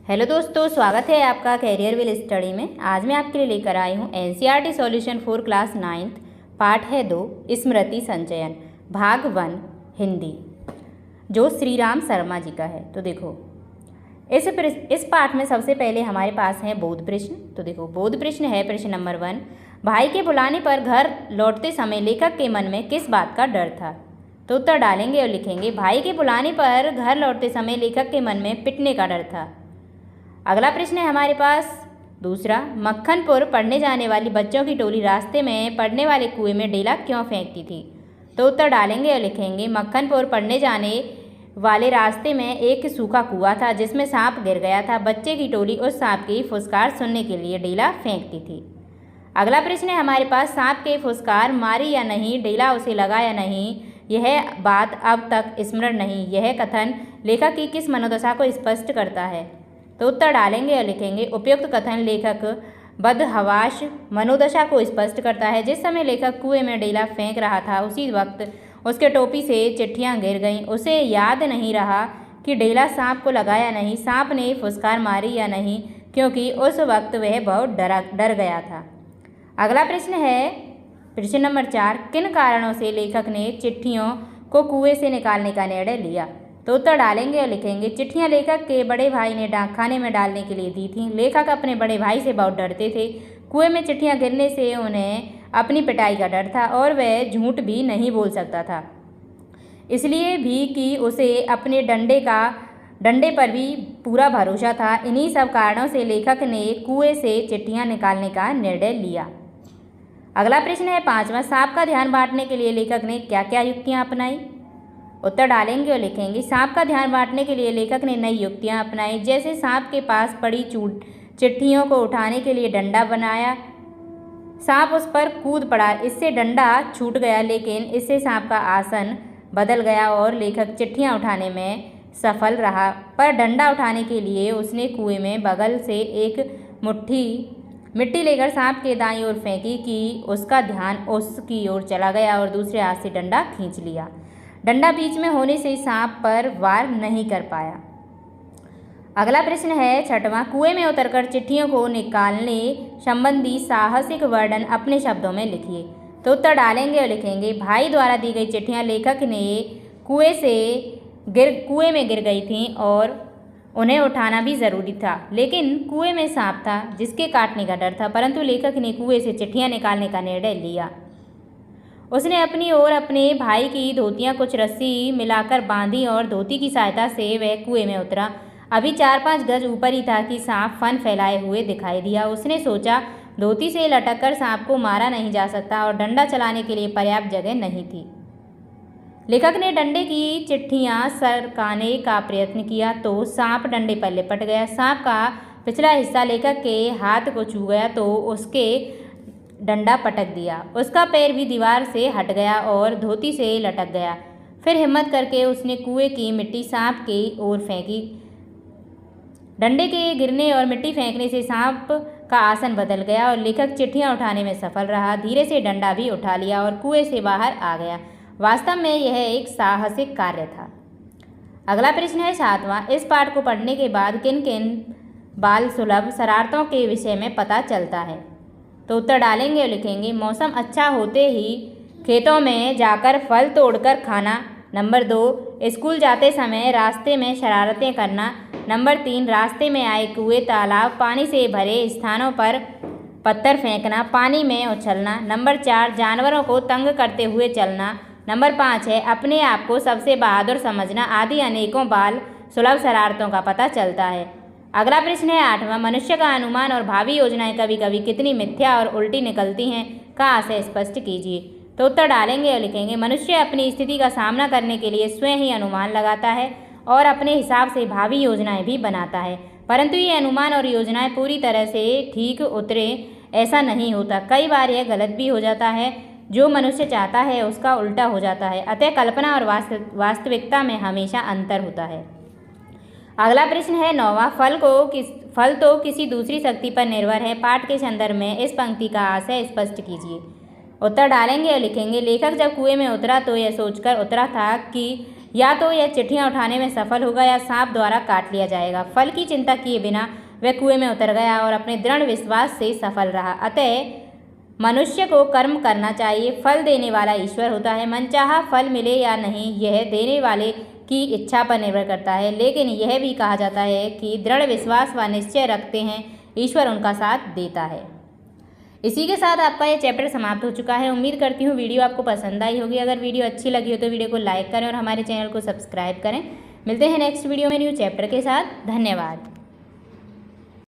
Hello दोस्तों, स्वागत है आपका कैरियर विल स्टडी में। आज मैं आपके लिए लेकर आई हूँ NCERT solution for class 9th part है 2 स्मृति संचयन भाग 1 हिंदी, जो श्री राम शर्मा जी का है। तो देखो इस पाठ में सबसे पहले हमारे पास है बोध प्रश्न। तो देखो बोध प्रश्न है प्रश्न नंबर 1, भाई के बुलाने पर घर लौटते समय लेखक के मन में किस बात का डर था। तो उत्तर डालेंगे और लिखेंगे भाई के बुलाने पर घर लौटते समय लेखक के मन में पिटने का डर था। अगला प्रश्न है हमारे पास दूसरा, मक्खनपुर पढ़ने जाने वाली बच्चों की टोली रास्ते में पड़ने वाले कुएं में डेला क्यों फेंकती थी। तो उत्तर डालेंगे और लिखेंगे मक्खनपुर पढ़ने जाने वाले रास्ते में एक सूखा कुआं था जिसमें सांप गिर गया था। बच्चे की टोली उस सांप की फुसकार सुनने के लिए डेला फेंकती थी। अगला प्रश्न है हमारे पास, सांप के फुसकार मारी या नहीं, डेला उसे लगा या नहीं, यह बात अब तक स्मरण नहीं। यह कथन लेखक की किस मनोदशा को स्पष्ट करता है। तो उत्तर डालेंगे और लिखेंगे उपयुक्त कथन लेखक बदहवास मनोदशा को स्पष्ट करता है। जिस समय लेखक कुएं में डेला फेंक रहा था उसी वक्त उसके टोपी से चिट्ठियां गिर गईं। उसे याद नहीं रहा कि डेला सांप को लगा या नहीं, सांप ने फुसकार मारी या नहीं, क्योंकि उस वक्त वह बहुत डर गया था। अगला प्रश्न है प्रश्न नंबर 4, किन कारणों से लेखक ने चिट्ठियों को कुएं से निकालने का निर्णय लिया। तो उत्तर डालेंगे और लिखेंगे चिट्ठियां लेखक के बड़े भाई ने डाकखाने में डालने के लिए दी थीं। लेखक अपने बड़े भाई से बहुत डरते थे। कुएं में चिट्ठियां गिरने से उन्हें अपनी पिटाई का डर था और वह झूठ भी नहीं बोल सकता था, इसलिए भी कि उसे अपने डंडे पर भी पूरा भरोसा था। इन्हीं सब कारणों से लेखक ने कुएं से चिट्ठियां निकालने का निर्णय लिया। अगला प्रश्न है 5वां, सांप का ध्यान बांटने के लिए लेखक ने क्या क्या युक्तियाँ अपनाई। उत्तर डालेंगे और लिखेंगे सांप का ध्यान बांटने के लिए लेखक ने नई युक्तियां अपनाई, जैसे सांप के पास पड़ी चिट्ठियों को उठाने के लिए डंडा बनाया। सांप उस पर कूद पड़ा, इससे डंडा छूट गया, लेकिन इससे सांप का आसन बदल गया और लेखक चिट्ठियां उठाने में सफल रहा। पर डंडा उठाने के लिए उसने कुएं में बगल से एक मुट्ठी मिट्टी लेकर सांप के दाईं ओर फेंकी कि उसका ध्यान उसकी ओर चला गया और दूसरे हाथ से डंडा खींच लिया। डंडा बीच में होने से सांप पर वार नहीं कर पाया। अगला प्रश्न है 6वां, कुएं में उतरकर चिट्ठियों को निकालने संबंधी साहसिक वर्णन अपने शब्दों में लिखिए। तो उत्तर डालेंगे और लिखेंगे भाई द्वारा दी गई चिट्ठियां लेखक ने कुएं में गिर गई थीं और उन्हें उठाना भी ज़रूरी था, लेकिन कुएं में सांप था जिसके काटने का डर था, परंतु लेखक ने कुएं से चिट्ठियां निकालने का निर्णय लिया। उसने अपनी ओर अपने भाई की धोतियां कुछ रस्सी मिलाकर बांधी और धोती की सहायता से वह कुएं में उतरा। अभी 4-5 गज ऊपर ही था कि सांप फन फैलाए हुए दिखाई दिया। उसने सोचा धोती से लटककर सांप को मारा नहीं जा सकता और डंडा चलाने के लिए पर्याप्त जगह नहीं थी। लेखक ने डंडे की चिट्ठियां सरकाने का प्रयत्न किया तो सांप डंडे पर लिपट गया। सांप का पिछला हिस्सा लेखक के हाथ को छू गया तो उसके डंडा पटक दिया। उसका पैर भी दीवार से हट गया और धोती से लटक गया। फिर हिम्मत करके उसने कुएं की मिट्टी सांप की ओर फेंकी। डंडे के गिरने और मिट्टी फेंकने से सांप का आसन बदल गया और लेखक चिट्ठियां उठाने में सफल रहा। धीरे से डंडा भी उठा लिया और कुएं से बाहर आ गया। वास्तव में यह एक साहसिक कार्य था। अगला प्रश्न है 7वां, इस पाठ को पढ़ने के बाद किन किन बाल सुलभ शरारतों के विषय में पता चलता है। तो उत्तर डालेंगे और लिखेंगे मौसम अच्छा होते ही खेतों में जाकर फल तोड़कर खाना। नंबर 2, स्कूल जाते समय रास्ते में शरारतें करना। नंबर 3, रास्ते में आए कुएं, तालाब, पानी से भरे स्थानों पर पत्थर फेंकना, पानी में उछलना। नंबर 4, जानवरों को तंग करते हुए चलना। नंबर 5 है अपने आप को सबसे बहादुर समझना। आदि अनेकों बाल सुलभ शरारतों का पता चलता है। अगला प्रश्न है 8वां, मनुष्य का अनुमान और भावी योजनाएं कभी कभी कितनी मिथ्या और उल्टी निकलती हैं का आशय स्पष्ट कीजिए। तो उत्तर डालेंगे और लिखेंगे मनुष्य अपनी स्थिति का सामना करने के लिए स्वयं ही अनुमान लगाता है और अपने हिसाब से भावी योजनाएं भी बनाता है, परंतु ये अनुमान और योजनाएं पूरी तरह से ठीक उतरे ऐसा नहीं होता। कई बार यह गलत भी हो जाता है। जो मनुष्य चाहता है उसका उल्टा हो जाता है। अतः कल्पना और वास्तविकता में हमेशा अंतर होता है। अगला प्रश्न है 9वां, फल तो किसी दूसरी शक्ति पर निर्भर है। पाठ के संदर्भ में इस पंक्ति का आशय स्पष्ट कीजिए। उत्तर डालेंगे और लिखेंगे लेखक जब कुएं में उतरा तो यह सोचकर उतरा था कि या तो यह चिट्ठियाँ उठाने में सफल होगा या सांप द्वारा काट लिया जाएगा। फल की चिंता किए बिना वह कुएं में उतर गया और अपने दृढ़ विश्वास से सफल रहा। अतः मनुष्य को कर्म करना चाहिए। फल देने वाला ईश्वर होता है। मनचाहा फल मिले या नहीं यह देने वाले की इच्छा पर निर्भर करता है, लेकिन यह भी कहा जाता है कि दृढ़ विश्वास व निश्चय रखते हैं ईश्वर उनका साथ देता है। इसी के साथ आपका ये चैप्टर समाप्त हो चुका है। उम्मीद करती हूँ वीडियो आपको पसंद आई होगी। अगर वीडियो अच्छी लगी हो तो वीडियो को लाइक करें और हमारे चैनल को सब्सक्राइब करें। मिलते हैं नेक्स्ट वीडियो में न्यू चैप्टर के साथ। धन्यवाद।